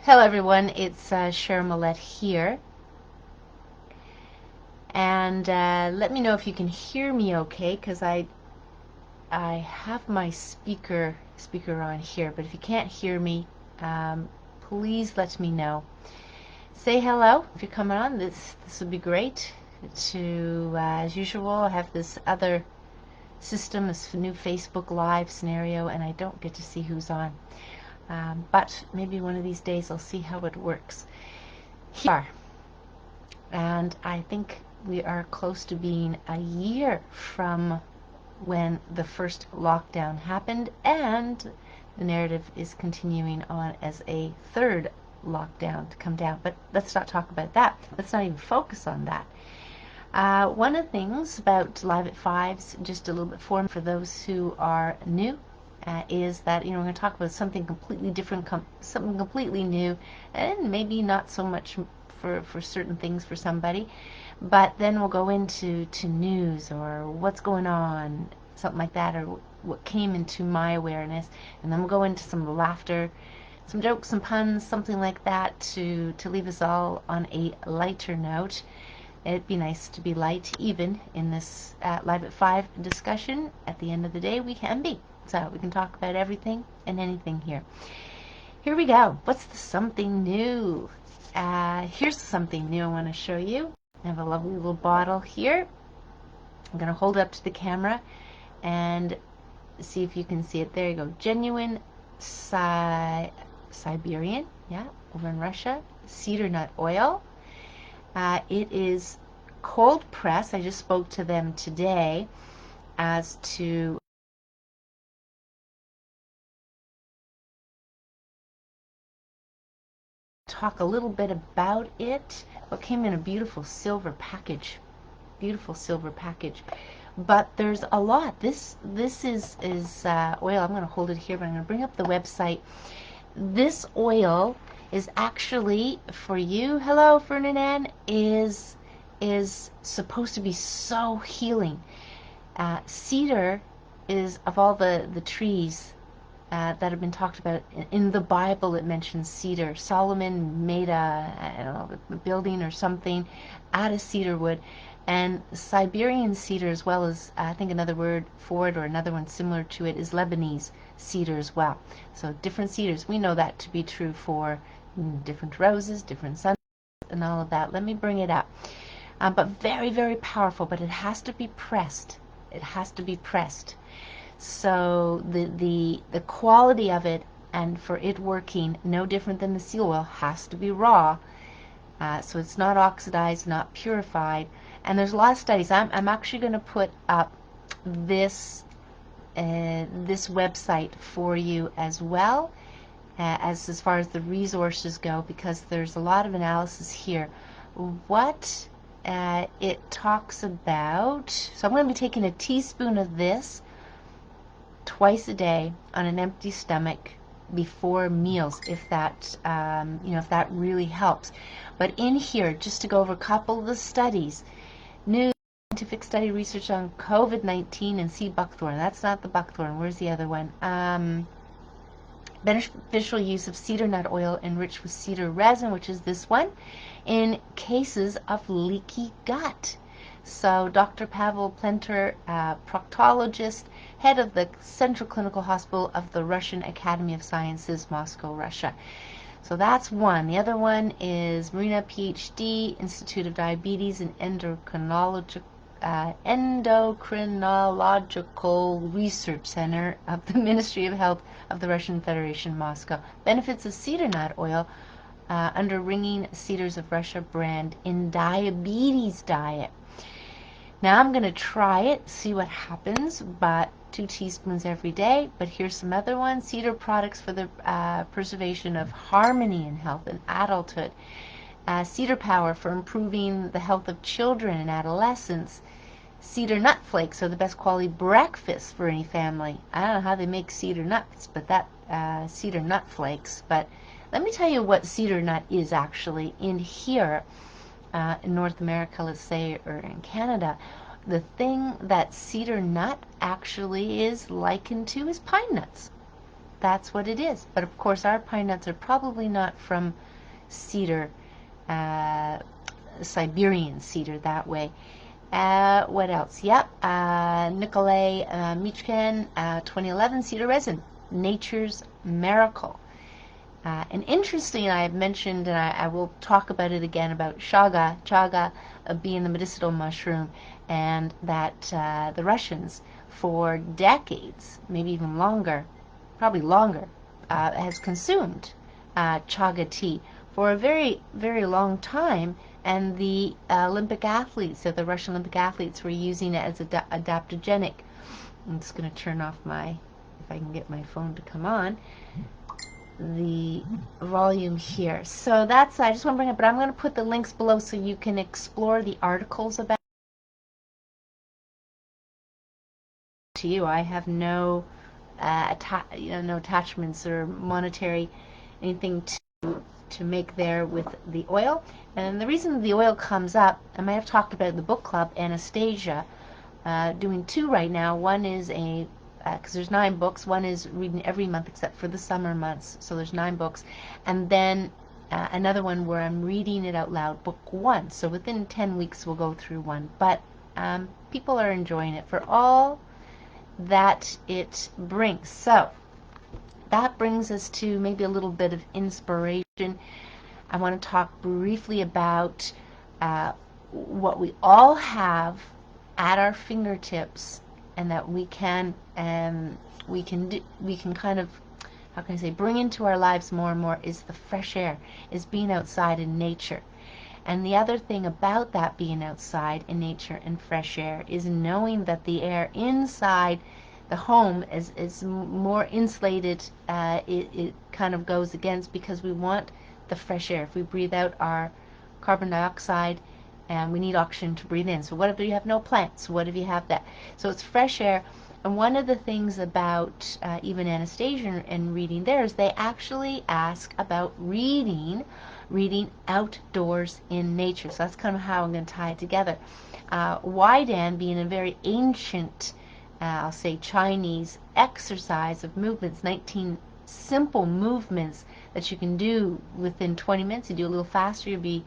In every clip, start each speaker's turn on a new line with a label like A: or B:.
A: Hello everyone, it's Cheryl Millett here, and let me know if you can hear me okay, because I have my speaker on here, but if you can't hear me, please let me know. Say hello if you're coming on. This would be great. To as usual, I have this other system, this new Facebook Live scenario, and I don't get to see who's on. But maybe one of these days I'll see how it works. Here, and I think we are close to being a year from when the first lockdown happened, and the narrative is continuing on as a third lockdown to come down. But let's not talk about that. Let's not even focus on that. One of the things about Live at Fives, just a little bit for those who are new, is that we're going to talk about something completely different, something completely new, and maybe not so much for certain things for somebody, but then we'll go into news or what's going on, something like that, or what came into my awareness, and then we'll go into some laughter, some jokes, some puns, something like that to leave us all on a lighter note. It'd be nice to be light even in this Live at 5 discussion. At the end of the day, we can be. So we can talk about everything and anything here. Here we go. What's the something new? Here's something new I want to show you. I have a lovely little bottle here. I'm going to hold it up to the camera and see if you can see it. There you go. Genuine Siberian, yeah, over in Russia. Cedar Nut Oil. It is cold press. I just spoke to them today as to talk a little bit about it. It came in a beautiful silver package. Beautiful silver package. But there's a lot. This is oil. I'm going to hold it here, but I'm going to bring up the website. This oil is actually for you. Hello, Ferdinand. Is supposed to be so healing. Cedar is, of all the trees that have been talked about in the Bible, it mentions cedar. Solomon made a building or something out of cedar wood, and Siberian cedar, as well as I think another word for it or another one similar to it, is Lebanese cedar as well. So different cedars. We know that to be true for different roses, different suns, and all of that. Let me bring it up. But very, very powerful. But it has to be pressed. It has to be pressed. So the quality of it, and for it working no different than the seal oil, has to be raw. So it's not oxidized, not purified. And there's a lot of studies. I'm actually going to put up this website for you as well, as far as the resources go, because there's a lot of analysis here. What it talks about. So I'm going to be taking a teaspoon of this twice a day on an empty stomach before meals, if that if that really helps. But in here, just to go over a couple of the studies, new scientific study research on COVID-19 and sea buckthorn. That's not the buckthorn. Where's the other one? Beneficial use of cedar nut oil enriched with cedar resin, which is this one, in cases of leaky gut. So Dr. Pavel Plenter, proctologist, head of the Central Clinical Hospital of the Russian Academy of Sciences, Moscow, Russia. So that's one. The other one is Marina, PhD, Institute of Diabetes and Endocrinological Research Center of the Ministry of Health of the Russian Federation, Moscow. Benefits of cedar nut oil under Ringing Cedars of Russia brand in diabetes diet. Now I'm going to try it, see what happens, but 2 teaspoons every day. But here's some other ones. Cedar products for the preservation of harmony in health in adulthood. Cedar power for improving the health of children and adolescents. Cedar nut flakes are the best quality breakfast for any family. I don't know how they make cedar nuts, but that cedar nut flakes. But let me tell you what cedar nut is actually in here. In North America, let's say, or in Canada, the thing that cedar nut actually is likened to is pine nuts. that's what it is. But of course, our pine nuts are probably not from cedar, Siberian cedar that way. What else? Yep, Nikolai Michkin, 2011, cedar resin, nature's miracle. And interesting, I have mentioned, and I will talk about it again, about chaga being the medicinal mushroom, and that the Russians, for decades, maybe even longer, probably longer, has consumed chaga tea for a very, very long time, and the Olympic athletes, so the Russian Olympic athletes, were using it as adaptogenic. I'm just going to turn off my, if I can get my phone to come on, the volume here. So that's, I just want to bring it, but I'm going to put the links below so you can explore the articles about to you. I have no no attachments or monetary anything to make there with the oil. And the reason the oil comes up, I might have talked about in the book club, Anastasia, doing 2 right now. One is a because there's 9 books. One is reading every month except for the summer months, so there's 9 books. And then another one where I'm reading it out loud, book 1. So within 10 weeks we'll go through one. But people are enjoying it for all that it brings. So that brings us to maybe a little bit of inspiration. I want to talk briefly about what we all have at our fingertips, and that we can kind of, how can I say, bring into our lives more and more, is the fresh air, is being outside in nature. And the other thing about that being outside in nature and fresh air is knowing that the air inside the home is more insulated. It kind of goes against, because we want the fresh air. If we breathe out our carbon dioxide, and we need oxygen to breathe in. So what if you have no plants? What if you have that? So it's fresh air. And one of the things about even Anastasia and reading there is they actually ask about reading outdoors in nature. So that's kind of how I'm going to tie it together. Waidan being a very ancient, I'll say Chinese exercise of movements, 19 simple movements that you can do within 20 minutes. You do a little faster, you'll be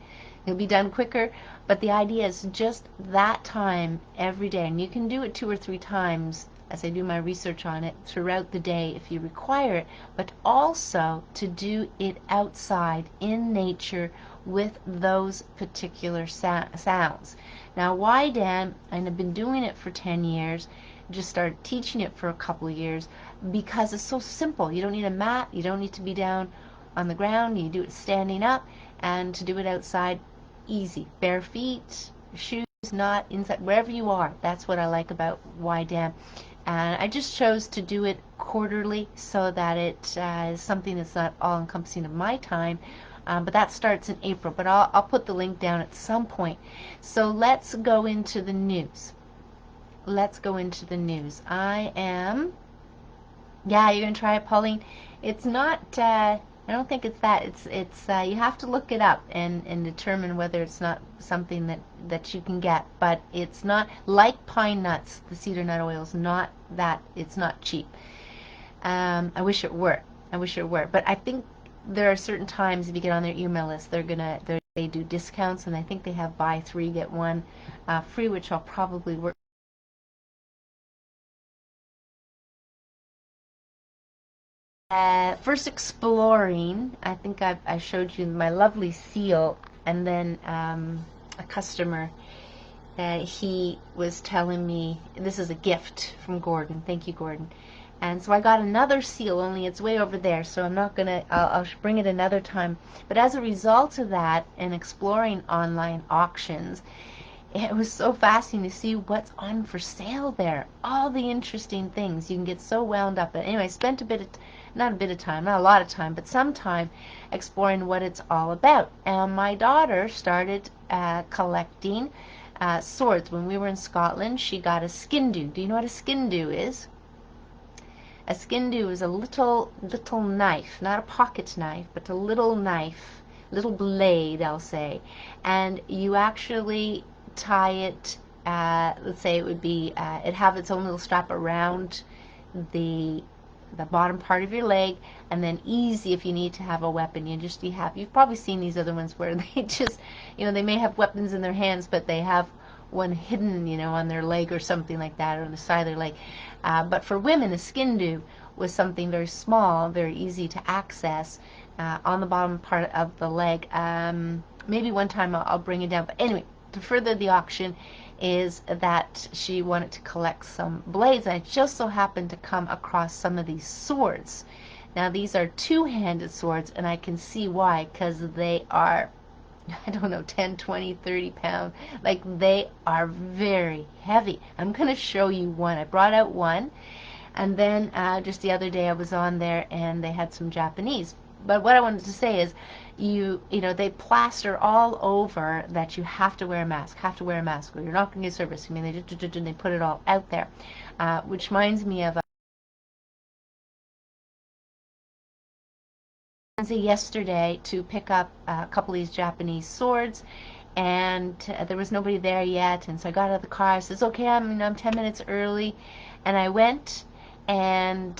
A: done quicker. But the idea is just that time every day, and you can do it 2 or 3 times as I do my research on it throughout the day if you require it, but also to do it outside in nature with those particular sounds. Now, Waidan, and I've been doing it for 10 years, just started teaching it for a couple of years, because it's so simple. You don't need a mat, you don't need to be down on the ground, you do it standing up, and to do it outside, easy. Bare feet, shoes, not inside, wherever you are. That's what I like about Waidan. And I just chose to do it quarterly so that it is something that's not all-encompassing of my time. But that starts in April. But I'll put the link down at some point. So let's go into the news. Let's go into the news. Yeah, you're going to try it, Pauline? It's not, I don't think it's that. It's you have to look it up and determine whether it's not something that you can get. But it's not like pine nuts. The cedar nut oil is not that. It's not cheap. I wish it were. I wish it were. But I think there are certain times if you get on their email list, they do discounts, and I think they have buy 3 get 1 free, which I'll probably work. First exploring, I think I showed you my lovely seal, and then a customer, he was telling me, this is a gift from Gordon, thank you Gordon, and so I got another seal, only it's way over there, so I'm not gonna, I'll bring it another time. But as a result of that and exploring online auctions, it was so fascinating to see what's on for sale there. All the interesting things. You can get so wound up. But anyway, I spent not a lot of time, but some time exploring what it's all about. And my daughter started collecting swords. When we were in Scotland, she got a skindoo. Do you know what a skindoo is? A skindoo is a little knife, not a pocket knife, but a little knife, little blade, I'll say. And you actually tie it, let's say it would be, it'd have its own little strap around the the bottom part of your leg, and then easy if you need to have a weapon. You've probably seen these other ones where they just, they may have weapons in their hands, but they have one hidden, on their leg or something like that, or on the side of their leg. But for women, a skin do was something very small, very easy to access on the bottom part of the leg. Maybe one time I'll bring it down. But anyway, to further the auction is that she wanted to collect some blades. I just so happened to come across some of these swords. Now these are two-handed swords, and I can see why, because they are, I don't know, 10, 20, 30 pounds. Like, they are very heavy. I'm going to show you one. I brought out one, and then just the other day I was on there and they had some Japanese. But what I wanted to say is, they plaster all over that you have to wear a mask, or you're not going to get service. I mean, they put it all out there, which reminds me of yesterday to pick up a couple of these Japanese swords, and there was nobody there yet, and so I got out of the car. I says, okay, I'm 10 minutes early, and I went and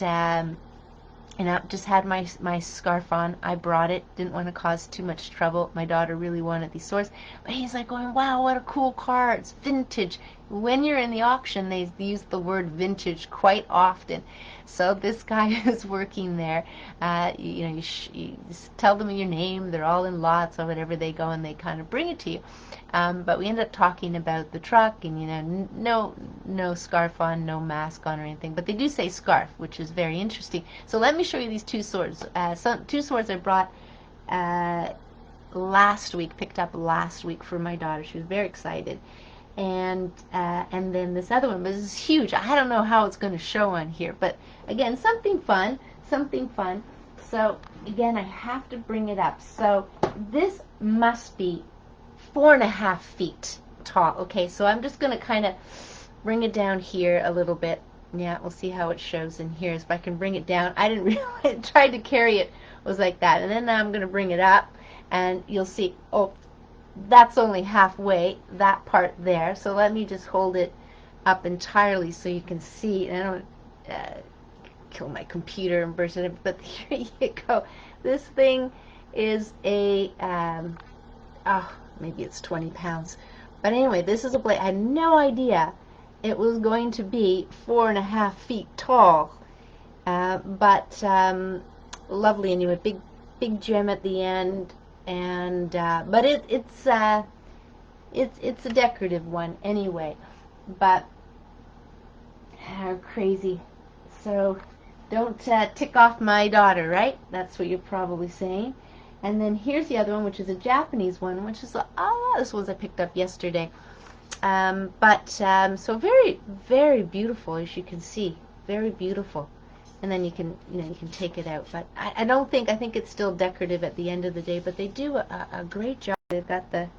A: just had my scarf on. I brought it, didn't want to cause too much trouble. My daughter really wanted these swords, but he's like going, wow, what a cool car, it's vintage. When you're in the auction, they use the word vintage quite often. So this guy is working there. You just tell them your name. They're all in lots or whatever they go, and they kind of bring it to you. But we ended up talking about the truck, and no scarf on, no mask on or anything. But they do say scarf, which is very interesting. So let me show you these two swords. Two swords I brought picked up last week for my daughter. She was very excited. And then this other one, but this is huge. I don't know how it's going to show on here, but again, something fun. So again, I have to bring it up. So this must be 4.5 feet tall. Okay, so I'm just going to kind of bring it down here a little bit. Yeah, we'll see how it shows in here. If I can bring it down, I didn't realize, I tried to carry it, was like that. And then now I'm going to bring it up, and you'll see, oh, that's only halfway, that part there. So let me just hold it up entirely so you can see. And I don't kill my computer and burst it, but here you go. This thing is a, maybe it's 20 pounds. But anyway, this is a blade. I had no idea it was going to be 4.5 feet tall. But lovely anyway. Big gem at the end. And but it's a decorative one anyway, but crazy. So don't tick off my daughter, right? That's what you're probably saying. And then here's the other one, which is a Japanese one, which is this was I picked up yesterday. So very, very beautiful, as you can see, very beautiful. And then you can take it out. But I think it's still decorative at the end of the day. But they do a great job. They've got the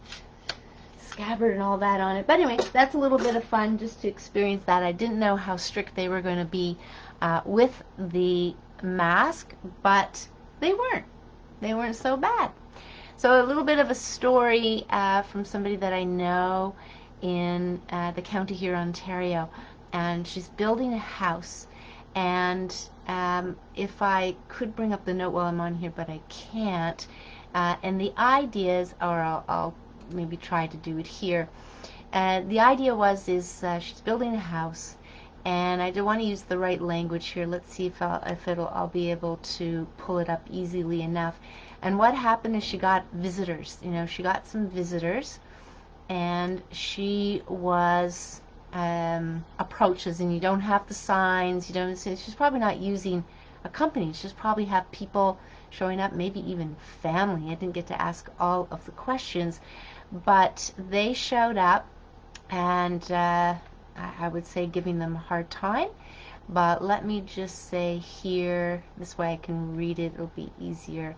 A: scabbard and all that on it. But anyway, that's a little bit of fun just to experience that. I didn't know how strict they were going to be with the mask, but they weren't. They weren't so bad. So a little bit of a story from somebody that I know in the county here, Ontario, and she's building a house. And if I could bring up the note while I'm on here, but I can't. And the ideas, or I'll maybe try to do it here. The idea is she's building a house, and I don't want to use the right language here. Let's see if I'll be able to pull it up easily enough. And what happened is she got visitors. She got some visitors, and she was approaches, and you don't have the signs, she's probably not using a company. She's probably have people showing up, maybe even family. I didn't get to ask all of the questions, but they showed up, and I would say giving them a hard time. But let me just say here, this way I can read it, it'll be easier.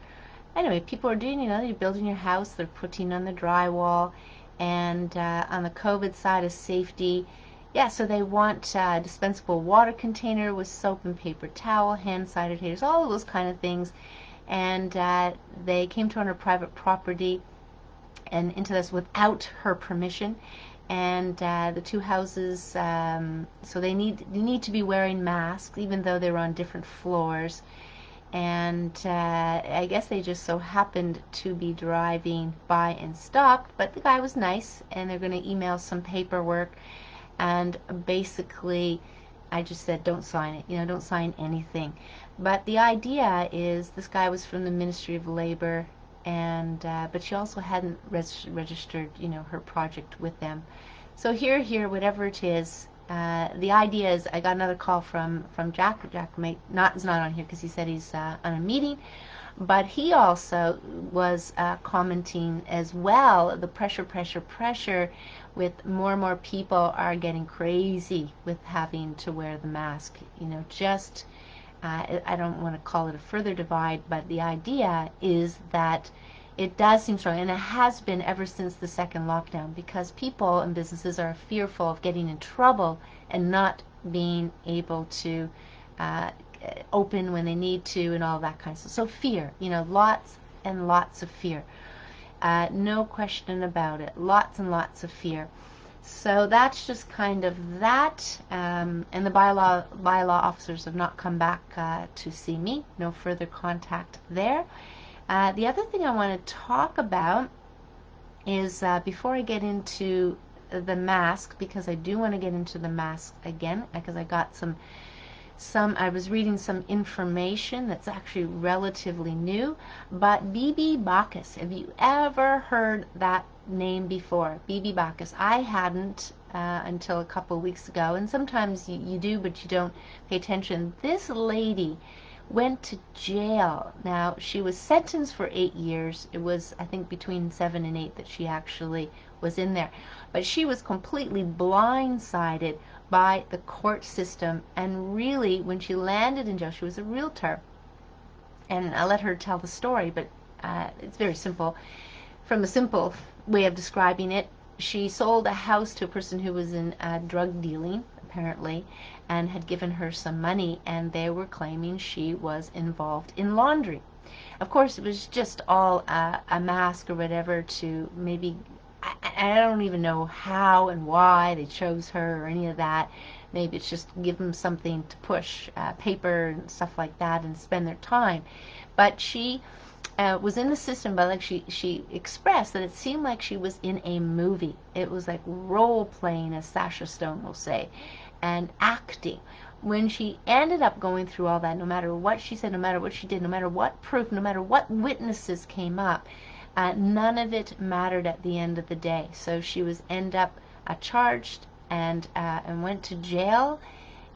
A: Anyway, people are doing, you're building your house, they're putting on the drywall, and on the COVID side of safety, yeah, so they want a dispensable water container with soap and paper towel, hand sanitators, all of those kind of things. And they came to on her private property and into this without her permission. and the two houses, so they need to be wearing masks, even though they're on different floors. And I guess they just so happened to be driving by and stopped, but the guy was nice, and they're going to email some paperwork, and basically I just said, don't sign it, don't sign anything. But the idea is, this guy was from the Ministry of Labor, and but she also hadn't registered, her project with them. So here, whatever it is, the idea is, I got another call from Jack. Jack is not on here because he said he's on a meeting, but he also was commenting as well. The pressure with more and more people are getting crazy with having to wear the mask. Just I don't want to call it a further divide, but the idea is that it does seem strong, and it has been ever since the second lockdown, because people and businesses are fearful of getting in trouble and not being able to open when they need to and all that kind of stuff. So fear, lots and lots of fear. No question about it. Lots and lots of fear. So that's just kind of that. And the bylaw officers have not come back to see me. No further contact there. The other thing I want to talk about is, before I get into the mask, because I do want to get into the mask again, because I got I was reading some information that's actually relatively new, but Bibi Bacchus, have you ever heard that name before? Bibi Bacchus. I hadn't until a couple of weeks ago, and sometimes you do, but you don't pay attention. This lady went to jail. Now, she was sentenced for 8 years. It was, I think, between 7 and 8 that she actually was in there. But she was completely blindsided by the court system, and really, when she landed in jail, she was a realtor. And I'll let her tell the story, but it's very simple. From a simple way of describing it, she sold a house to a person who was in drug dealing, apparently, and had given her some money, and they were claiming she was involved in laundry. Of course, it was just all a mask or whatever to maybe, I don't even know how and why they chose her or any of that. Maybe it's just give them something to push, paper and stuff like that, and spend their time. But she was in the system, but like she expressed that it seemed like she was in a movie. It was like role playing, as Sacha Stone will say, and acting. When she ended up going through all that, no matter what she said, no matter what she did, no matter what proof, no matter what witnesses came up, none of it mattered at the end of the day. So she was end up charged and went to jail,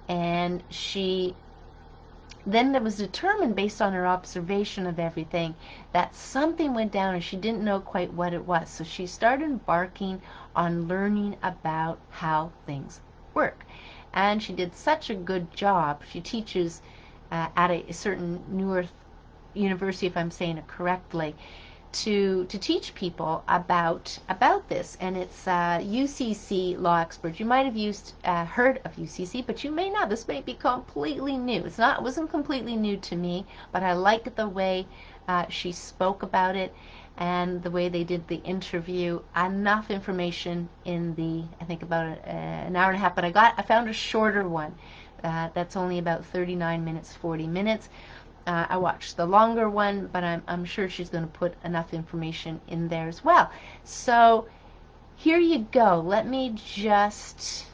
A: and she then it was determined, based on her observation of everything, that something went down and she didn't know quite what it was. So she started embarking on learning about how things work. And she did such a good job. She teaches at a certain Newark University, if I'm saying it correctly, to teach people about this. And it's UCC law experts. You might have heard of UCC, but you may not. This may be completely new. It wasn't completely new to me, but I like the way she spoke about it and the way they did the interview. Enough information in the, I think, about an hour and a half, but I found a shorter one that's only about 39 minutes, 40 minutes. I watched the longer one, but I'm sure she's going to put enough information in there as well. So here you go. Let me just,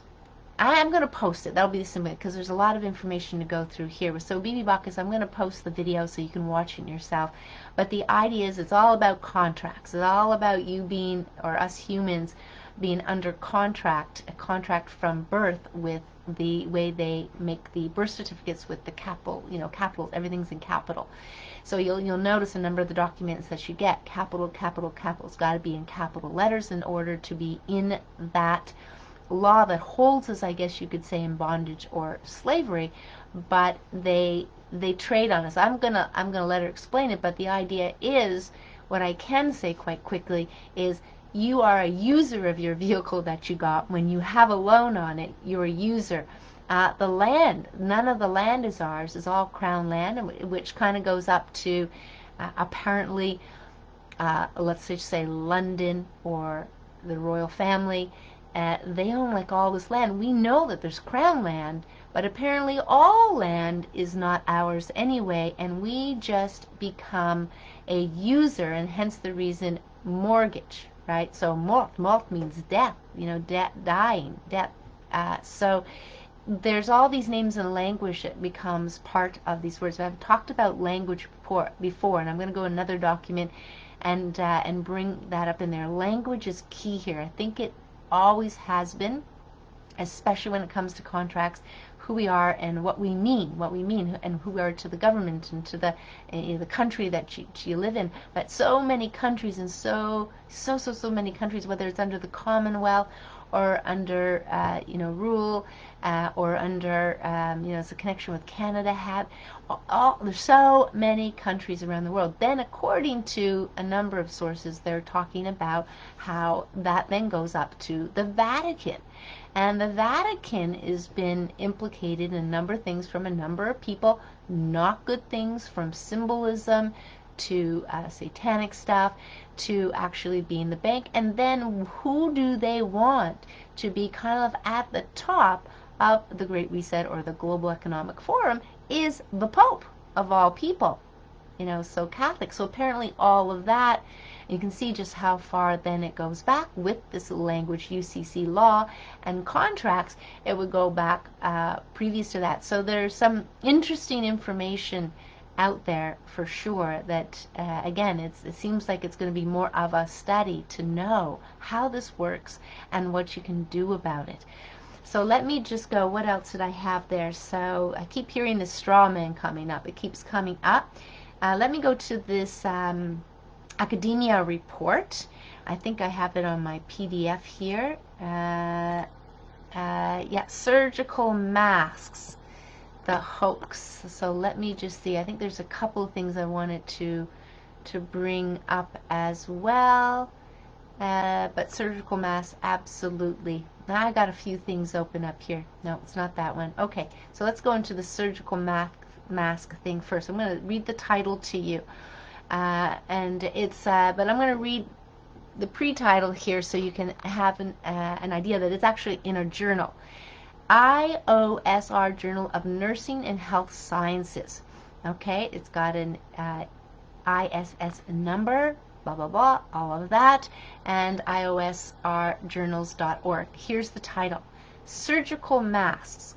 A: I'm going to post it. That'll be the simple, because there's a lot of information to go through here. So Bibi Bacchus, I'm going to post the video so you can watch it yourself. But the idea is, it's all about contracts. It's all about you being, or us humans, being under contract, a contract from birth, with the way they make the birth certificates with the capital, capitals, everything's in capital. So you'll notice a number of the documents that you get, capital, capital, capital. It's got to be in capital letters in order to be in that law that holds us, I guess you could say, in bondage or slavery. But they trade on us. I'm gonna let her explain it, but the idea is, what I can say quite quickly is, you are a user of your vehicle that you got. When you have a loan on it, you're a user. The land, none of the land is ours. It's all Crown land, which kind of goes up to apparently, let's just say London, or the royal family, they own like all this land. We know that there's crown land, but apparently all land is not ours anyway, and we just become a user, and hence the reason mortgage, right? So mort means death, dying, death. So there's all these names in language that becomes part of these words. I've talked about language before, and I'm going to go another document and bring that up in there. Language is key here. I think it always has been, especially when it comes to contracts, who we are and what we mean, and who we are to the government and to the country that you live in. But so many countries, and so many countries, whether it's under the Commonwealth or under rule, or under it's a connection with Canada, there's so many countries around the world. Then according to a number of sources, they're talking about how that then goes up to the Vatican. And the Vatican has been implicated in a number of things from a number of people, not good things, from symbolism to satanic stuff to actually being the bank. And then who do they want to be kind of at the top of the Great Reset or the Global Economic Forum? Is the Pope, of all people. So Catholic. So apparently all of that, you can see just how far then it goes back with this language UCC law and contracts. It would go back previous to that. So there's some interesting information out there for sure that, again, it seems like it's going to be more of a study to know how this works and what you can do about it. So let me just go, what else did I have there? So I keep hearing the straw man coming up. It keeps coming up. Let me go to this academia report. I think I have it on my PDF here. Yeah, surgical masks, the hoax. So let me just see. I think there's a couple of things I wanted to bring up as well. But surgical masks, absolutely. Now I got a few things open up here. No, it's not that one. Okay, so let's go into the surgical mask thing first. I'm going to read the title to you. And it's, but I'm going to read the pre-title here so you can have an idea that it's actually in a journal. IOSR, Journal of Nursing and Health Sciences. Okay, it's got an ISS number, blah, blah, blah, all of that, and iosrjournals.org. Here's the title: Surgical Masks,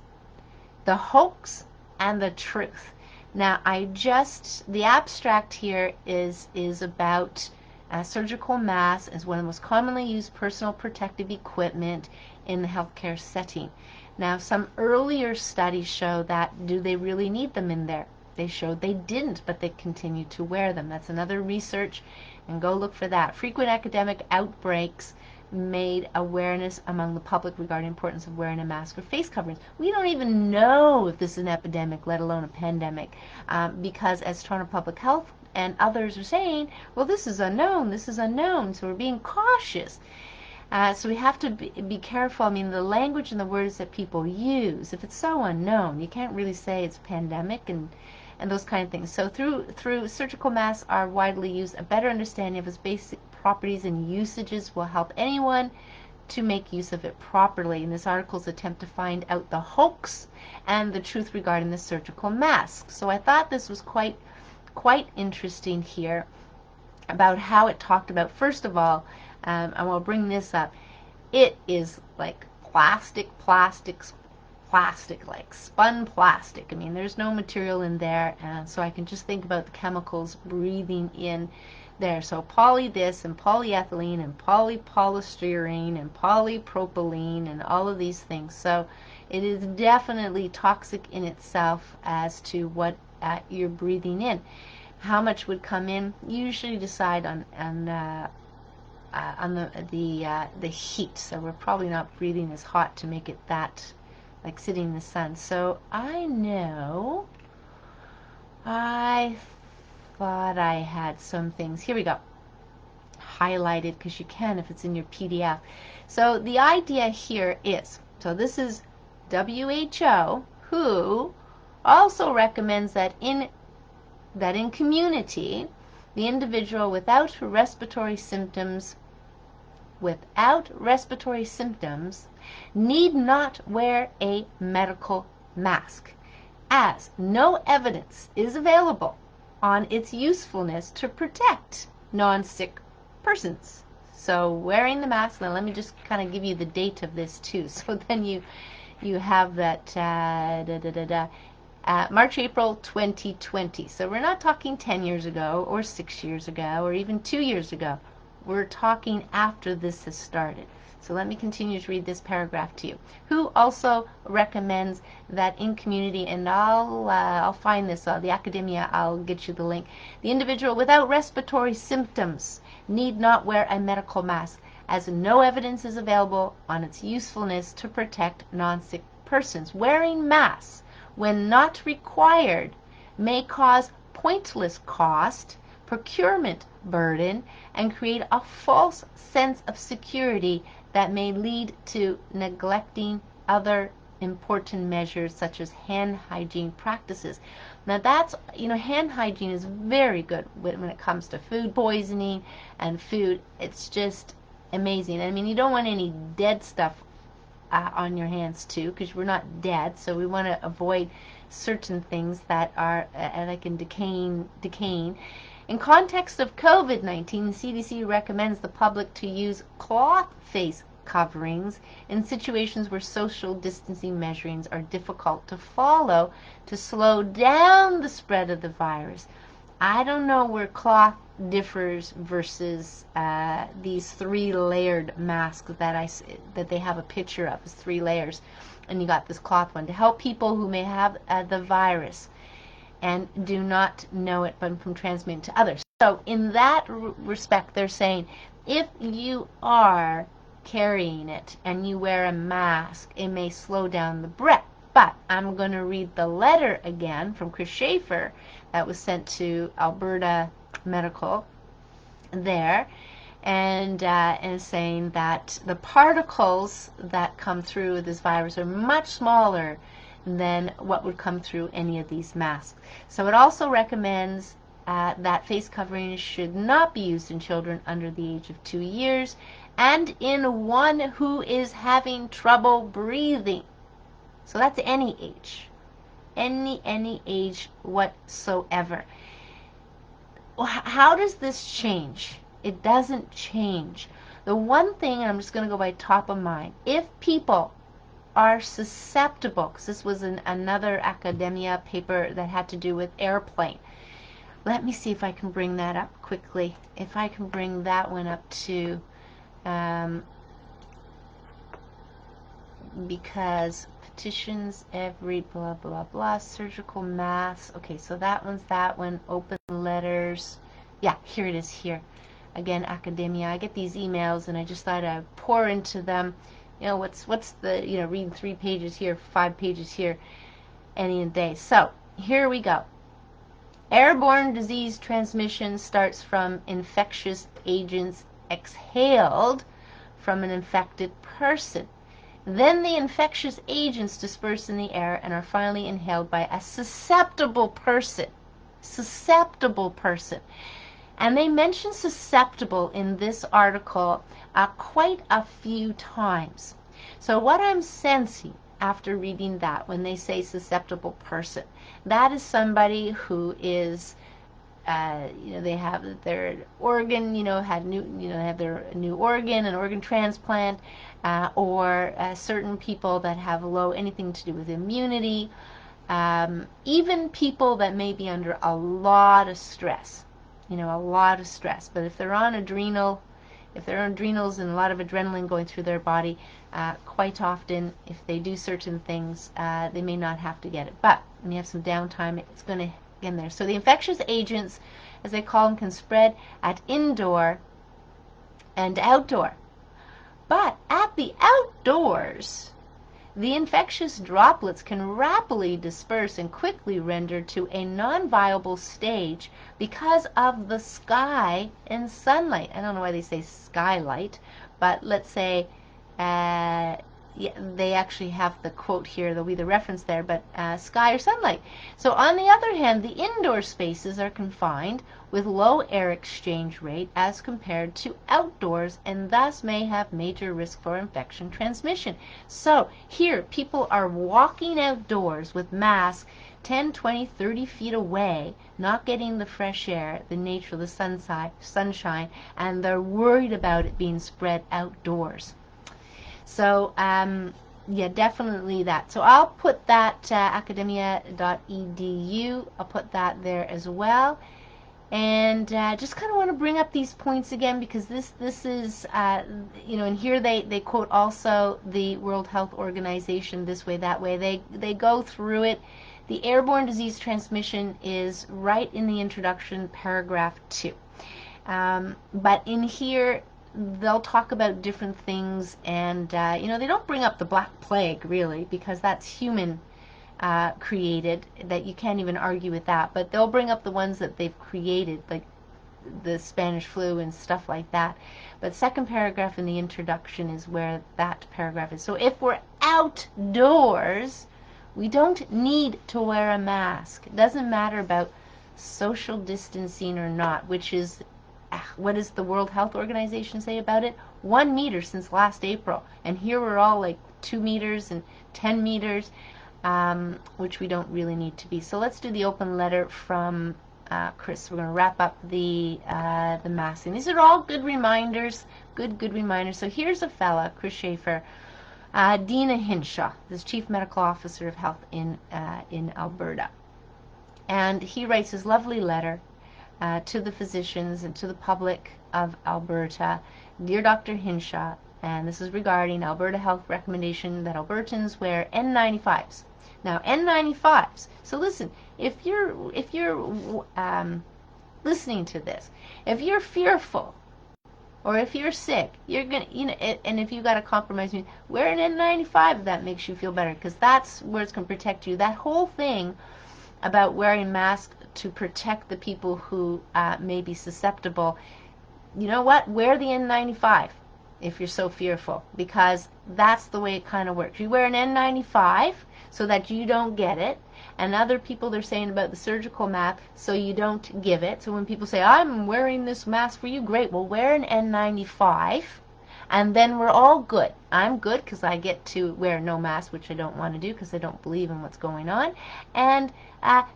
A: the Hoax and the Truth. Now, the abstract here is about surgical masks as one of the most commonly used personal protective equipment in the healthcare setting. Now, some earlier studies show that, do they really need them in there? They showed they didn't, but they continued to wear them. That's another research, and go look for that. Frequent academic outbreaks made awareness among the public regarding the importance of wearing a mask or face coverings. We don't even know if this is an epidemic, let alone a pandemic, because as Toronto Public Health and others are saying, well, this is unknown, so we're being cautious. So we have to be careful. I mean, the language and the words that people use, if it's so unknown, you can't really say it's a pandemic and those kind of things. So through surgical masks are widely used. A better understanding of its basic properties and usages will help anyone to make use of it properly. In this article's attempt to find out the hoax and the truth regarding the surgical mask. So I thought this was quite interesting here about how it talked about, first of all, and we'll bring this up, it is like plastic, like spun plastic. I mean, there's no material in there, and so I can just think about the chemicals breathing in there. So poly this and polyethylene and polypolystyrene and polypropylene and all of these things. So it is definitely toxic in itself as to what you're breathing in. How much would come in? You usually decide on the heat. So we're probably not breathing as hot to make it that like sitting in the sun. So I know I thought I had some things. Here we go. Highlighted, because you can if it's in your PDF. So the idea here is, so this is WHO, who also recommends that in community, the individual without respiratory symptoms without respiratory symptoms need not wear a medical mask, as no evidence is available on its usefulness to protect non-sick persons. So wearing the mask, now let me just kind of give you the date of this too, so then you have that March, April 2020. So we're not talking 10 years ago or 6 years ago or even 2 years ago. We're talking after this has started. So let me continue to read this paragraph to you. Who also recommends that in community, and I'll find this, the academia, I'll get you the link. The individual without respiratory symptoms need not wear a medical mask, as no evidence is available on its usefulness to protect non-sick persons. Wearing masks, when not required, may cause pointless cost, procurement burden, and create a false sense of security that may lead to neglecting other important measures such as hand hygiene practices. Now that's, hand hygiene is very good when it comes to food poisoning and food. It's just amazing. I mean, you don't want any dead stuff on your hands too, because we're not dead, so we want to avoid certain things that are like in decaying. In context of COVID-19, the CDC recommends the public to use cloth face coverings in situations where social distancing measures are difficult to follow to slow down the spread of the virus. I don't know where cloth differs versus these 3-layered masks that they have a picture of as 3 layers, and you got this cloth one to help people who may have the virus and do not know it but from transmitting to others. So in that respect, they're saying if you are carrying it and you wear a mask, it may slow down the breath. But I'm going to read the letter again from Chris Schaefer that was sent to Alberta Medical there, and saying that the particles that come through this virus are much smaller than what would come through any of these masks. So it also recommends that face covering should not be used in children under the age of 2 years and in one who is having trouble breathing. So that's any age. Any age whatsoever. Well, how does this change? It doesn't change. The one thing, and I'm just going to go by top of mind, if people are susceptible, because this was another academia paper that had to do with airplane. Let me see if I can bring that up quickly. If I can bring that one up too, because petitions every blah blah blah, surgical masks. Okay, so that one's that one. Open letters. Yeah, here it is here. Again, academia. I get these emails and I just thought I'd pour into them. What's the, reading 3 pages here, 5 pages here, any day. So here we go. Airborne disease transmission starts from infectious agents exhaled from an infected person. Then the infectious agents disperse in the air and are finally inhaled by a susceptible person. Susceptible person. And they mention susceptible in this article quite a few times. So what I'm sensing after reading that, when they say susceptible person, that is somebody who is, they have their organ, have their new organ, an organ transplant, or certain people that have anything to do with immunity, even people that may be under a lot of stress. A lot of stress. But if they're on adrenals and a lot of adrenaline going through their body, quite often, if they do certain things, they may not have to get it. But when you have some downtime, it's going to get in there. So the infectious agents, as they call them, can spread at indoor and outdoor. But at the outdoors, the infectious droplets can rapidly disperse and quickly render to a non-viable stage because of the sky and sunlight. I don't know why they say skylight, but let's say, they actually have the quote here, there'll be the reference there, but sky or sunlight. So on the other hand, the indoor spaces are confined with low air exchange rate as compared to outdoors, and thus may have major risk for infection transmission. So here, people are walking outdoors with masks 10, 20, 30 feet away, not getting the fresh air, the nature of the sunshine, and they're worried about it being spread outdoors. So, yeah, definitely that. So I'll put that academia.edu, I'll put that there as well. And just kind of want to bring up these points again, because this is, and here they quote also the World Health Organization this way, that way. They go through it. The airborne disease transmission is right in the introduction, paragraph 2. But in here, they'll talk about different things, and they don't bring up the Black Plague, really, because that's human created, that you can't even argue with that. But they'll bring up the ones that they've created, like the Spanish flu and stuff like that. But second paragraph in the introduction is where that paragraph is. So if we're outdoors, we don't need to wear a mask. It doesn't matter about social distancing or not, which is, what does the World Health Organization say about it? 1 meter since last April. And here we're all like 2 meters and 10 meters, which we don't really need to be. So let's do the open letter from Chris. We're going to wrap up the masking. These are all good reminders, good reminders. So here's a fella, Chris Schaefer, Dean of Hinshaw, this Chief Medical Officer of Health in Alberta. And he writes his lovely letter to the physicians and to the public of Alberta. Dear Dr. Hinshaw, and this is regarding Alberta Health recommendation that Albertans wear N95s. Now, N95s. So listen, if you're listening to this, if you're fearful, or if you're sick, you're gonna, and if you got a compromised immune, wear an N95 if that makes you feel better, because that's where it's going to protect you. That whole thing about wearing masks to protect the people who may be susceptible, you know what? Wear the N95 if you're so fearful, because that's the way it kind of works. You wear an N95 so that you don't get it, and other people, they're saying about the surgical mask, so you don't give it. So when people say, I'm wearing this mask for you, great, well, wear an N95, and then we're all good. I'm good because I get to wear no mask, which I don't want to do because I don't believe in what's going on, and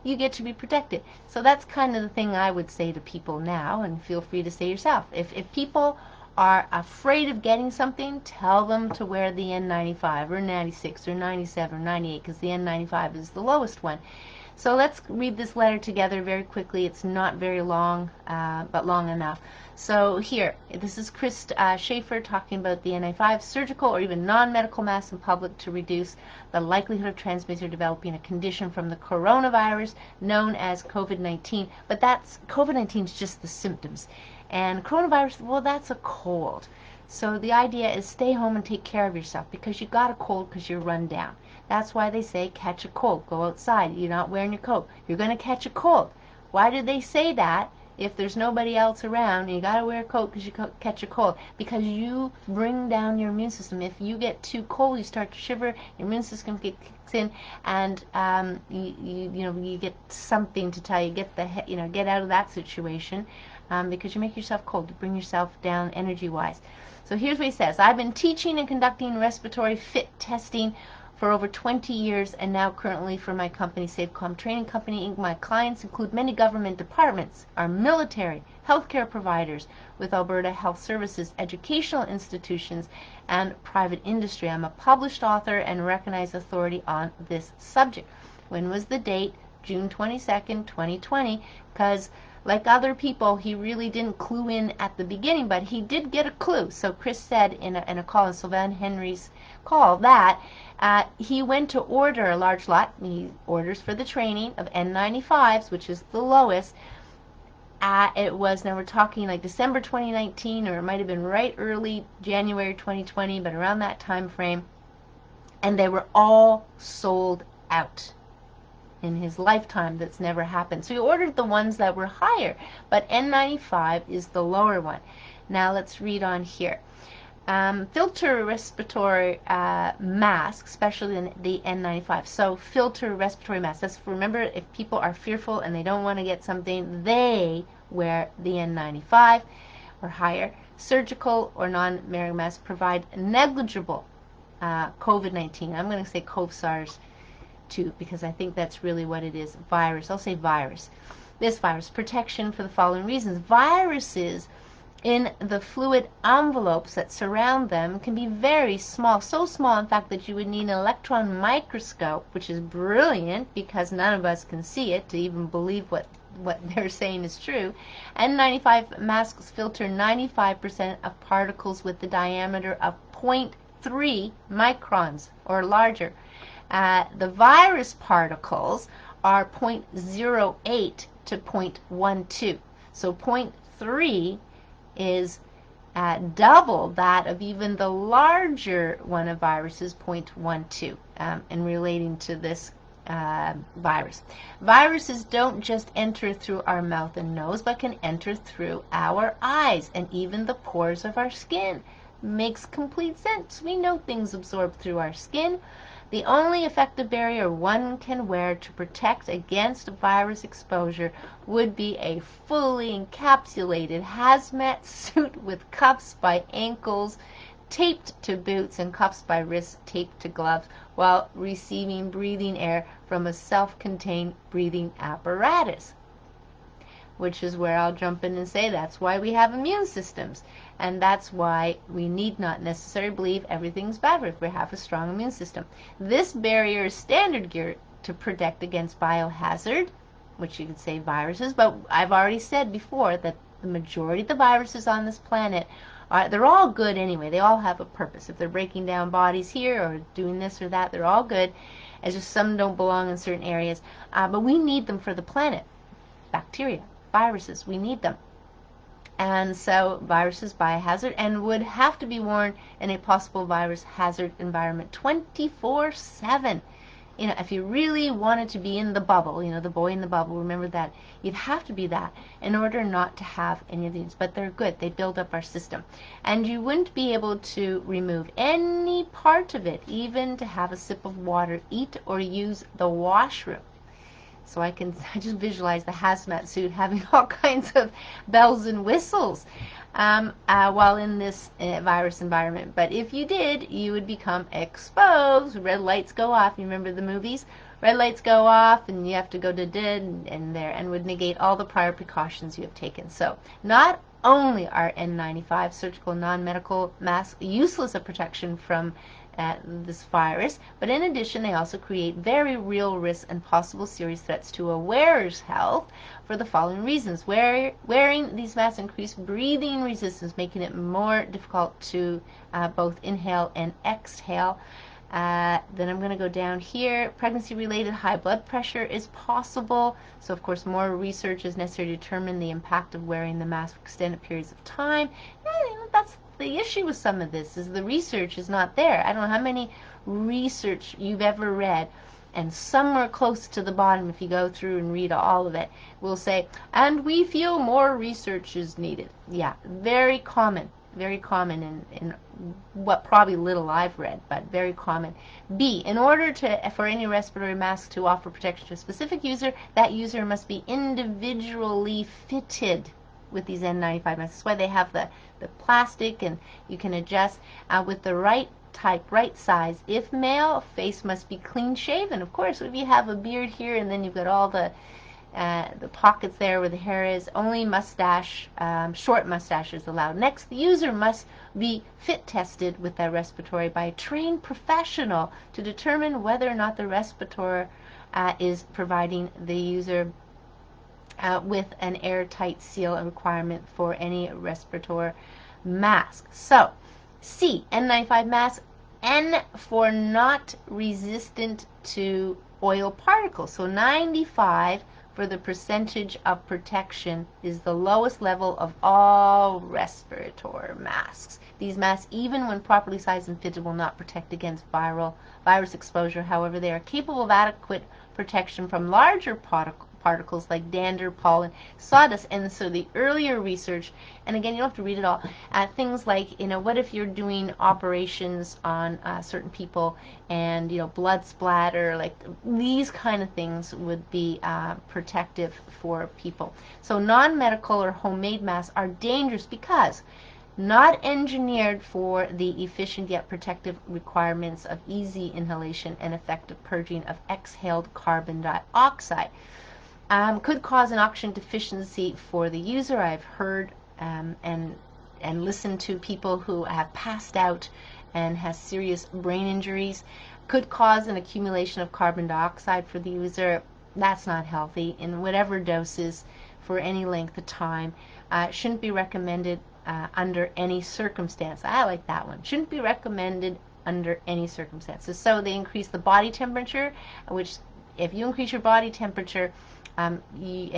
A: you get to be protected. So that's kind of the thing I would say to people now, and feel free to say yourself. If people are afraid of getting something, tell them to wear the N95 or 96 or 97 or 98, because the N95 is the lowest one. So let's read this letter together very quickly. It's not very long, but long enough. So here, this is Chris Schaefer talking about the N95, surgical or even non-medical masks in public to reduce the likelihood of transmitting or developing a condition from the coronavirus known as COVID-19. But that's, COVID-19 is just the symptoms. And coronavirus, well, that's a cold. So the idea is stay home and take care of yourself, because you got a cold because you're run down. That's why they say catch a cold. Go outside. You're not wearing your coat. You're going to catch a cold. Why did they say that if there's nobody else around and you got to wear a coat because you catch a cold? Because you bring down your immune system. If you get too cold, you start to shiver, your immune system kicks in, and you get something to tell you, get out of that situation. Because you make yourself cold, you bring yourself down energy-wise. So here's what he says. I've been teaching and conducting respiratory fit testing for over 20 years, and now currently for my company, SafeCalm Training Company, Inc. My clients include many government departments, our military, healthcare providers with Alberta Health Services, educational institutions, and private industry. I'm a published author and recognized authority on this subject. When was the date? June 22nd, 2020, because like other people, he really didn't clue in at the beginning, but he did get a clue. So Chris said in a call, in Sylvain Henry's call, that he went to order a large lot. He orders for the training of N95s, which is the lowest. It was, now we're talking like December 2019, or it might have been right early January 2020, but around that time frame. And they were all sold out. In his lifetime, that's never happened. So he ordered the ones that were higher, but N95 is the lower one. Now let's read on here. Filter respiratory masks, especially the N95. So filter respiratory masks. That's, remember, if people are fearful and they don't want to get something, they wear the N95 or higher. Surgical or non-medical masks provide negligible COVID-19. I'm going to say CoV-SARS too, because I think that's really what it is. Virus. I'll say virus. This virus protection for the following reasons. Viruses in the fluid envelopes that surround them can be very small, so small in fact that you would need an electron microscope, which is brilliant because none of us can see it to even believe what they're saying is true. N95 masks filter 95% of particles with the diameter of 0.3 microns or larger. The virus particles are 0.08 to 0.12. So 0.3 is double that of even the larger one of viruses, 0.12, in relating to this virus. Viruses don't just enter through our mouth and nose, but can enter through our eyes and even the pores of our skin. Makes complete sense. We know things absorb through our skin. The only effective barrier one can wear to protect against virus exposure would be a fully encapsulated hazmat suit with cuffs by ankles, taped to boots, and cuffs by wrists taped to gloves, while receiving breathing air from a self-contained breathing apparatus. Which is where I'll jump in and say that's why we have immune systems. And that's why we need not necessarily believe everything's bad if we have a strong immune system. This barrier is standard gear to protect against biohazard, which you could say viruses, but I've already said before that the majority of the viruses on this planet they're all good anyway. They all have a purpose. If they're breaking down bodies here or doing this or that, they're all good. It's just some don't belong in certain areas. But we need them for the planet. Bacteria, viruses, we need them. And so viruses, biohazard, and would have to be worn in a possible virus hazard environment 24/7. You know, if you really wanted to be in the bubble, you know, the boy in the bubble, remember that, you'd have to be that in order not to have any of these. But they're good. They build up our system. And you wouldn't be able to remove any part of it, even to have a sip of water, eat, or use the washroom. So I just visualize the hazmat suit having all kinds of bells and whistles while in this virus environment. But if you did, you would become exposed. Red lights go off. You remember the movies? Red lights go off, and you have to go to dead and would negate all the prior precautions you have taken. So not only are N95 surgical non-medical masks useless of protection from this virus, but in addition they also create very real risks and possible serious threats to a wearer's health for the following reasons. Wearing these masks increase breathing resistance, making it more difficult to both inhale and exhale. Then I'm going to go down here. Pregnancy-related high blood pressure is possible. So, of course, more research is necessary to determine the impact of wearing the mask for extended periods of time. That's the issue with some of this, is the research is not there. I don't know how many research you've ever read, and somewhere close to the bottom, if you go through and read all of it, will say, and we feel more research is needed. Yeah, very common in what probably little I've read, but very common. B, in order for any respiratory mask to offer protection to a specific user, that user must be individually fitted with these N95 masks. That's why they have the plastic, and you can adjust with the right type, right size. If male, face must be clean shaven. Of course, if you have a beard here and then you've got all the pockets there where the hair is, only mustache, short mustache is allowed. Next, the user must be fit tested with that respirator by a trained professional to determine whether or not the respirator is providing the user with an airtight seal, a requirement for any respirator mask. So, C, N95 mask, N for not resistant to oil particles. So 95 for the percentage of protection is the lowest level of all respirator masks. These masks, even when properly sized and fitted, will not protect against virus exposure. However, they are capable of adequate protection from larger particles like dander, pollen, sawdust. And so the earlier research, and again, you don't have to read it all, things like, what if you're doing operations on certain people and, blood splatter, like these kind of things would be protective for people. So non-medical or homemade masks are dangerous because not engineered for the efficient yet protective requirements of easy inhalation and effective purging of exhaled carbon dioxide. Could cause an oxygen deficiency for the user. I've heard and listened to people who have passed out and has serious brain injuries. Could cause an accumulation of carbon dioxide for the user. That's not healthy in whatever doses for any length of time. Shouldn't be recommended under any circumstance. I like that one. Shouldn't be recommended under any circumstances. So they increase the body temperature, which if you increase your body temperature, and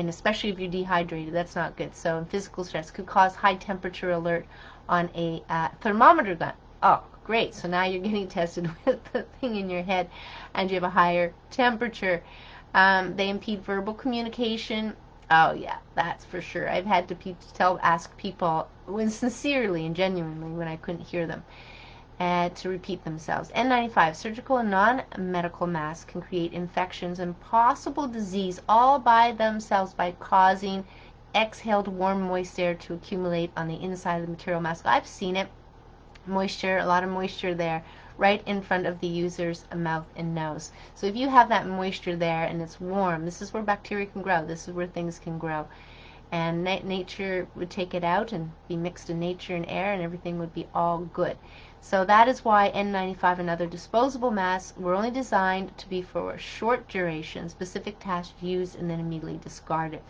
A: especially if you're dehydrated, that's not good. So in physical stress could cause high temperature alert on a thermometer gun. Oh, great. So now you're getting tested with the thing in your head and you have a higher temperature. They impede verbal communication. Oh yeah, that's for sure. I've had to ask people sincerely and genuinely when I couldn't hear them to repeat themselves. N95, surgical and non-medical masks can create infections and possible disease all by themselves by causing exhaled warm moist air to accumulate on the inside of the material mask. I've seen it. Moisture, a lot of moisture there, right in front of the user's mouth and nose. So if you have that moisture there and it's warm, this is where bacteria can grow. This is where things can grow. And nature would take it out and be mixed in nature and air and everything would be all good. So that is why N95 and other disposable masks were only designed to be for a short duration, specific tasks used and then immediately discarded.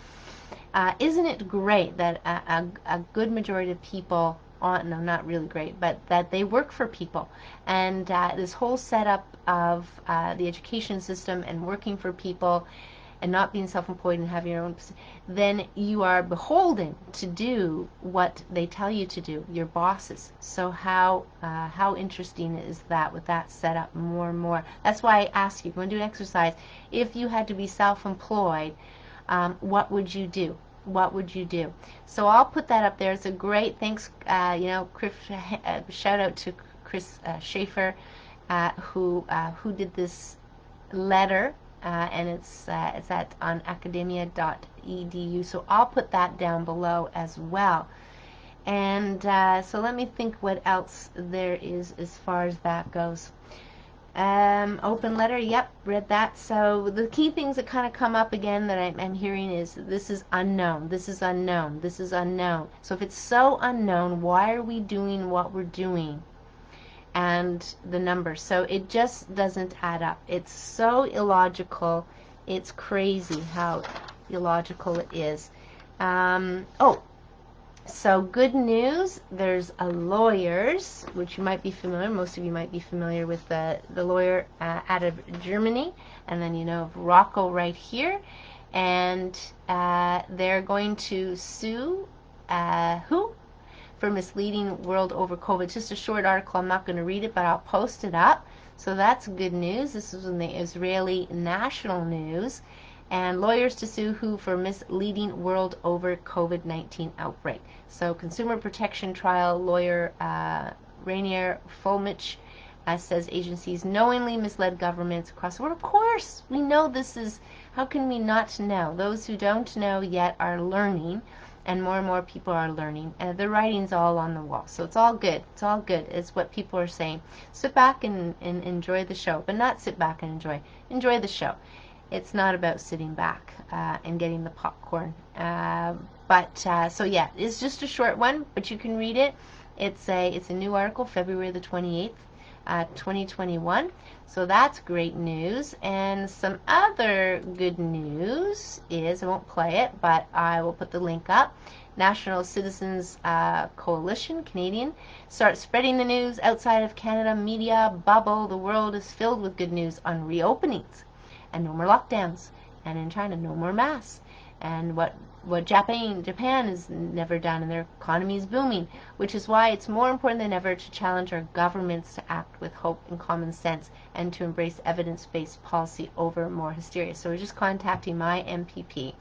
A: Isn't it great that a good majority of people no, not really great, but that they work for people. And this whole setup of the education system and working for people and not being self-employed and having your own, then you are beholden to do what they tell you to do, your bosses. So how interesting is that with that setup more and more? That's why I ask you, if you want to do an exercise, if you had to be self-employed, what would you do? What would you do? So I'll put that up there. It's a great, thanks, Chris, shout out to Chris Schaefer, who did this letter, and it's at on academia.edu. So I'll put that down below as well. And so let me think what else there is as far as that goes. Open letter, yep, read that. So the key things that kind of come up again that I'm hearing is this is unknown, this is unknown, this is unknown. So if it's so unknown, why are we doing what we're doing? And the numbers. So it just doesn't add up. It's so illogical. It's crazy how illogical it is. So good news, there's a lawyers, which you might be familiar, most of you might be familiar with the lawyer out of Germany, and then you know of Rocco right here, and they're going to sue who? For misleading world over COVID. Just a short article, I'm not going to read it, but I'll post it up. So that's good news. This is in the Israeli National News. And lawyers to sue who for misleading world over COVID-19 outbreak. So consumer protection trial lawyer Rainier Fulmich says agencies knowingly misled governments across the world. Of course, we know this is, how can we not know? Those who don't know yet are learning, and more people are learning. And the writing's all on the wall. So it's all good. It's all good. It's what people are saying. Sit back and enjoy the show, but not sit back and enjoy the show. It's not about sitting back and getting the popcorn. So yeah, it's just a short one, but you can read it. It's a new article, February the 28th, 2021. So that's great news. And some other good news is, I won't play it, but I will put the link up. National Citizens Coalition, Canadian, start spreading the news outside of Canada media bubble. The world is filled with good news on reopenings. And no more lockdowns. And in China, no more masks. And what what Japan has never done, and their economy is booming, which is why it's more important than ever to challenge our governments to act with hope and common sense and to embrace evidence-based policy over more hysteria. So we're just contacting my MPP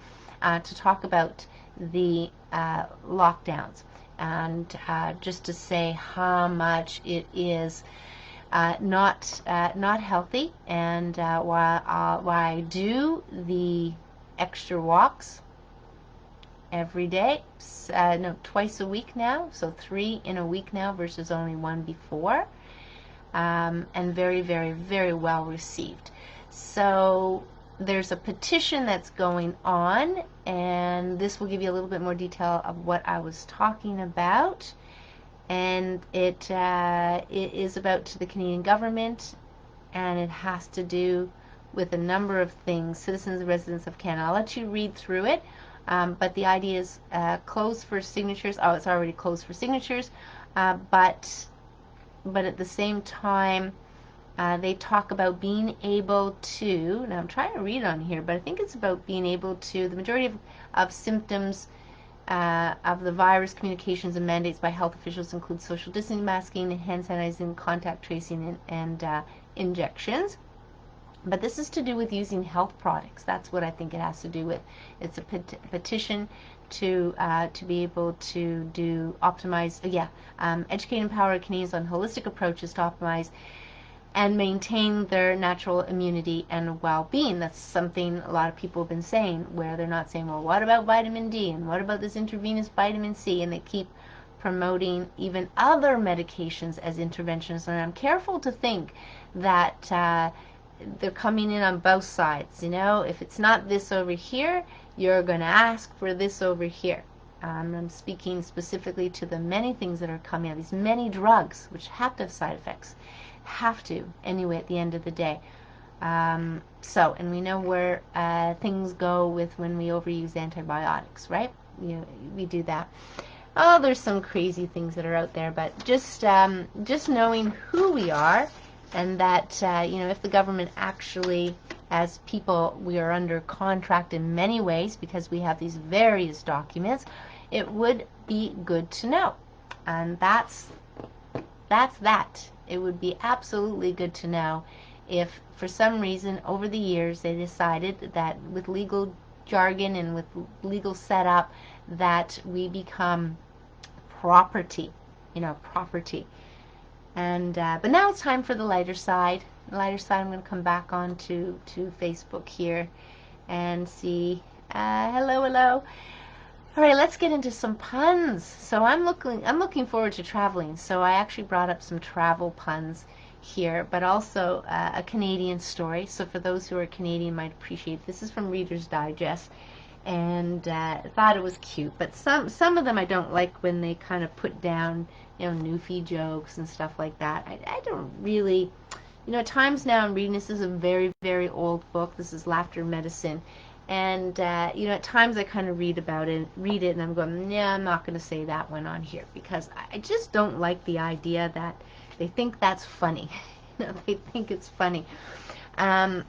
A: to talk about the lockdowns and just to say how much it is not healthy, and why I do the extra walks every day, no, twice a week now, so 3 in a week now versus only 1 before, and very, very, very well received. So there's a petition that's going on, and this will give you a little bit more detail of what I was talking about. And it is about to the Canadian government, and it has to do with a number of things. Citizens and residents of Canada. I'll let you read through it, but the idea is closed for signatures. Oh, it's already closed for signatures, but at the same time, they talk about being able to, now I'm trying to read on here, but I think it's about being able to, the majority of symptoms of the virus communications and mandates by health officials include social distancing, masking, hand sanitizing, contact tracing, and injections. But this is to do with using health products. That's what I think it has to do with. It's a petition to be able to do optimize, educate and empower Canadians on holistic approaches to optimize and maintain their natural immunity and well-being. That's something a lot of people have been saying, where they're not saying, well, what about vitamin D, and what about this intravenous vitamin C, and they keep promoting even other medications as interventions. And I'm careful to think that they're coming in on both sides. You know, if it's not this over here, you're going to ask for this over here. I'm speaking specifically to the many things that are coming out, these many drugs, which have to have side effects. Have to anyway at the end of the day. And we know where things go with when we overuse antibiotics, right? We do that. Oh, there's some crazy things that are out there, but just knowing who we are, and that if the government actually, as people, we are under contract in many ways because we have these various documents, it would be good to know. And that's that. It would be absolutely good to know if for some reason over the years they decided that with legal jargon and with legal setup that we become property, property. And but now it's time for the lighter side. The lighter side, I'm going to come back on to Facebook here and see. Hello. All right, let's get into some puns. So I'm looking forward to traveling. So I actually brought up some travel puns here, but also a Canadian story. So for those who are Canadian might appreciate this. Is from Reader's Digest, and thought it was cute. But some of them I don't like when they kind of put down newfie jokes and stuff like that. I don't really, at times now I'm reading, this is a very, very old book. This is Laughter Medicine. And at times I kind of read it, and I'm going, yeah, I'm not going to say that one on here because I just don't like the idea that they think that's funny. They think it's funny. And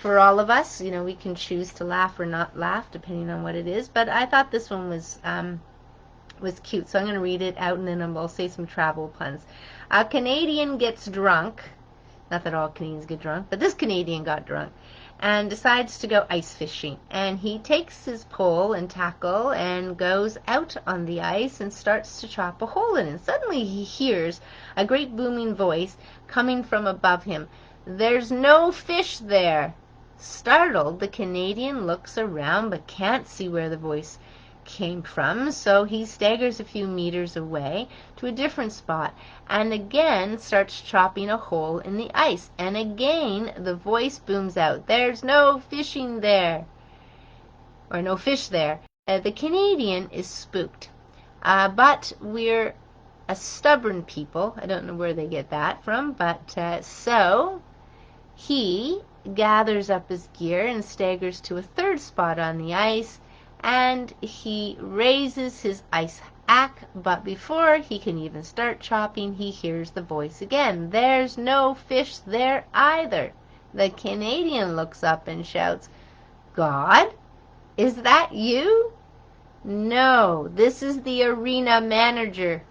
A: for all of us, we can choose to laugh or not laugh depending on what it is. But I thought this one was cute, so I'm going to read it out, and then I'll say some travel puns. A Canadian gets drunk. Not that all Canadians get drunk, but this Canadian got drunk and decides to go ice fishing. And he takes his pole and tackle and goes out on the ice and starts to chop a hole in it. And suddenly he hears a great booming voice coming from above him. There's no fish there. Startled, the Canadian looks around but can't see where the voice came from, so he staggers a few meters away to a different spot and again starts chopping a hole in the ice, and again the voice booms out, there's no fishing there, or no fish there. The Canadian is spooked, but we're a stubborn people. I don't know where they get that from, but so he gathers up his gear and staggers to a third spot on the ice, and he raises his ice axe, but before he can even start chopping, he hears the voice again. There's no fish there either. The Canadian looks up and shouts, God, Is that you? No, this is the arena manager.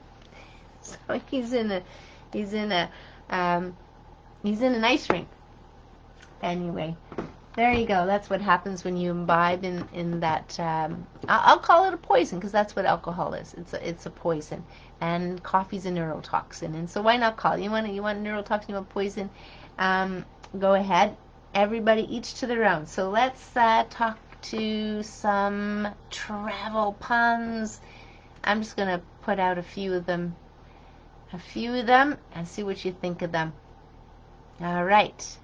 A: So he's in an ice rink. Anyway, there you go. That's what happens when you imbibe in that. I'll call it a poison because that's what alcohol is. It's a poison, and coffee's a neurotoxin. And so why not call it? You want neurotoxin? You want poison? Go ahead. Everybody, each to their own. So let's talk to some travel puns. I'm just gonna put out a few of them, and see what you think of them. All right.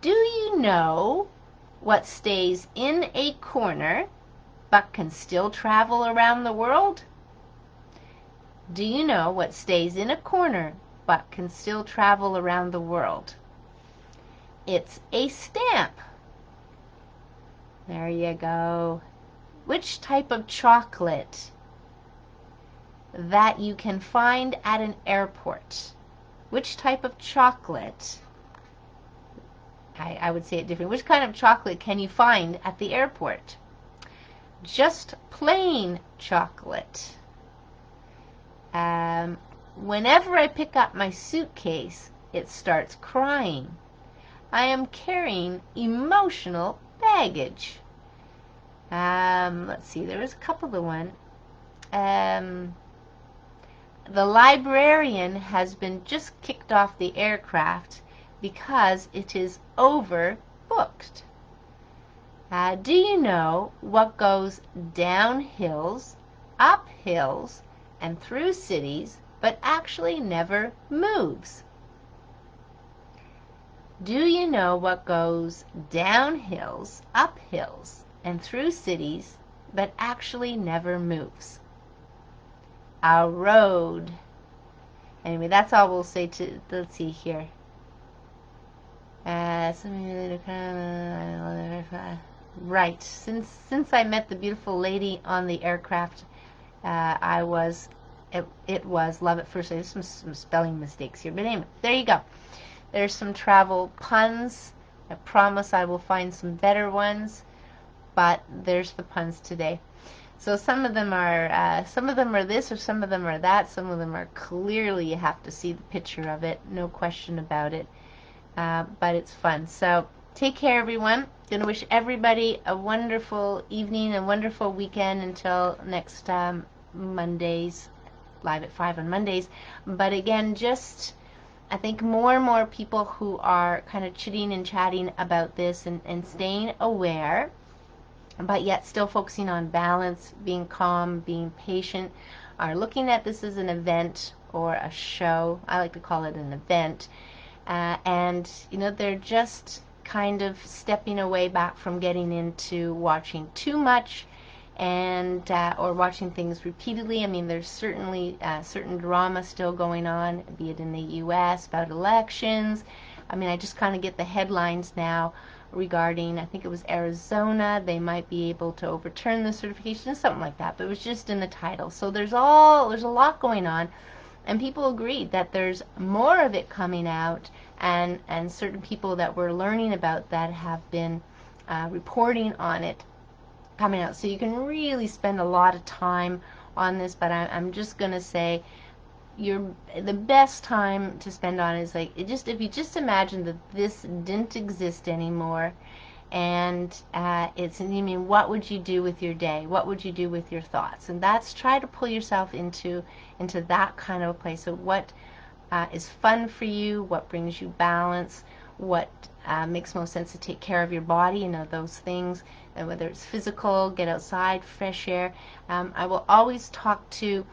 A: Do you know what stays in a corner but can still travel around the world? Do you know what stays in a corner but can still travel around the world? It's a stamp. There you go. Which type of chocolate that you can find at an airport? Which type of chocolate? I would say it differently. Which kind of chocolate can you find at the airport? Just plain chocolate. Whenever I pick up my suitcase, it starts crying. I am carrying emotional baggage. Let's see, there was a couple of one. The librarian has been just kicked off the aircraft because it is overbooked. Do you know what goes down hills, up hills, and through cities, but actually never moves? Do you know what goes down hills, up hills, and through cities, but actually never moves? A road. Anyway, that's all we'll say to, let's see here. Right. Since I met the beautiful lady on the aircraft, it was love at first sight. There's some spelling mistakes here, but anyway, there you go. There's some travel puns. I promise I will find some better ones, but there's the puns today. So some of them are this, or some of them are that. Some of them are clearly, you have to see the picture of it, no question about it. But it's fun. So take care, everyone. Going to wish everybody a wonderful evening, a wonderful weekend until next Mondays, live at 5 on Mondays. But again, just I think more and more people who are kind of chitting and chatting about this and staying aware, but yet still focusing on balance, being calm, being patient, are looking at this as an event or a show. I like to call it an event. And, you know, they're just kind of stepping away back from getting into watching too much and or watching things repeatedly. I mean, there's certainly certain drama still going on, be it in the U.S., about elections. I mean, I just kind of get the headlines now regarding, I think it was Arizona, they might be able to overturn the certification, something like that, but it was just in the title. So there's a lot going on, and people agreed that there's more of it coming out, and certain people that we're learning about that have been reporting on it coming out. So you can really spend a lot of time on this, but I'm just going to say the best time to spend on it is like if you just imagine that this didn't exist anymore, and what would you do with your day? What would you do with your thoughts? And that's, try to pull yourself into that kind of a place. So what is fun for you? What brings you balance? What makes most sense to take care of your body? You know, those things, and whether it's physical, get outside, fresh air. I will always talk to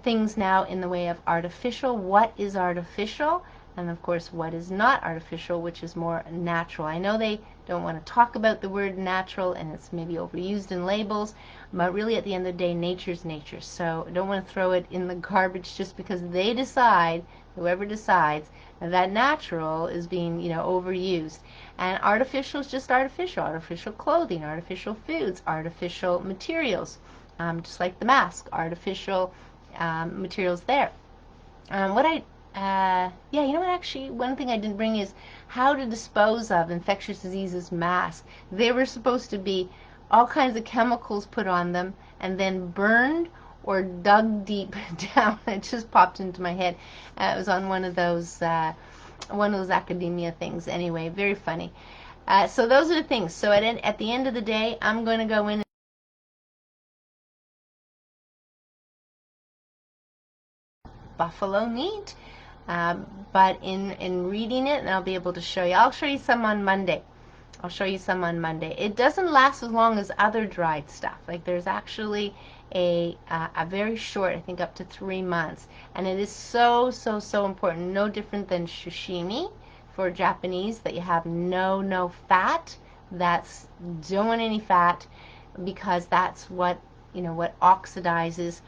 A: things now in the way of artificial. What is artificial? And of course, what is not artificial, which is more natural. I know they don't want to talk about the word natural, and it's maybe overused in labels, but really at the end of the day, nature's nature. So I don't want to throw it in the garbage just because they decide, whoever decides, that natural is being, overused. And artificial is just artificial. Artificial clothing, artificial foods, artificial materials, just like the mask, artificial materials there. Actually, one thing I didn't bring is how to dispose of infectious diseases masks. They were supposed to be all kinds of chemicals put on them, and then burned or dug deep down. It just popped into my head. It was on one of those academia things. Anyway, very funny. So those are the things. So at the end of the day, I'm going to go in buffalo meat. But in reading it, and I'll be able to show you. I'll show you some on Monday. I'll show you some on Monday. It doesn't last as long as other dried stuff. Like there's actually a very short, I think up to 3 months, and it is so important. No different than sashimi for Japanese, that you have no fat. That's don't want any fat, because that's what what oxidizes.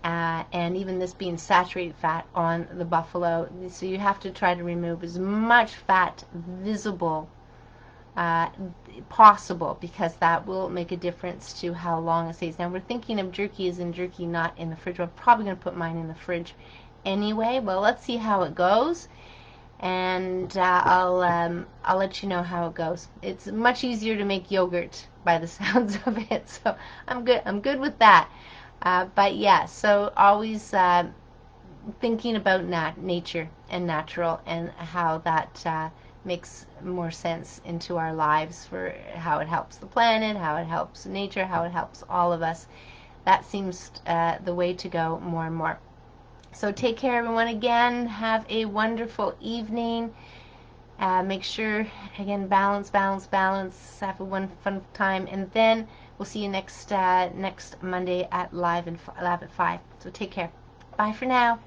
A: And even this being saturated fat on the buffalo, so you have to try to remove as much fat visible possible, because that will make a difference to how long it stays. Now we're thinking of jerky as in jerky not in the fridge. I'm probably going to put mine in the fridge anyway. Well, let's see how it goes, and I'll let you know how it goes. It's much easier to make yogurt by the sounds of it, so I'm good with that. But yeah, so always thinking about nature and natural, and how that makes more sense into our lives, for how it helps the planet, how it helps nature, how it helps all of us. That seems the way to go more and more. So take care, everyone. Again, have a wonderful evening. Make sure, again, balance. Have a fun time, and then we'll see you next Monday at live at 5. So take care. Bye for now.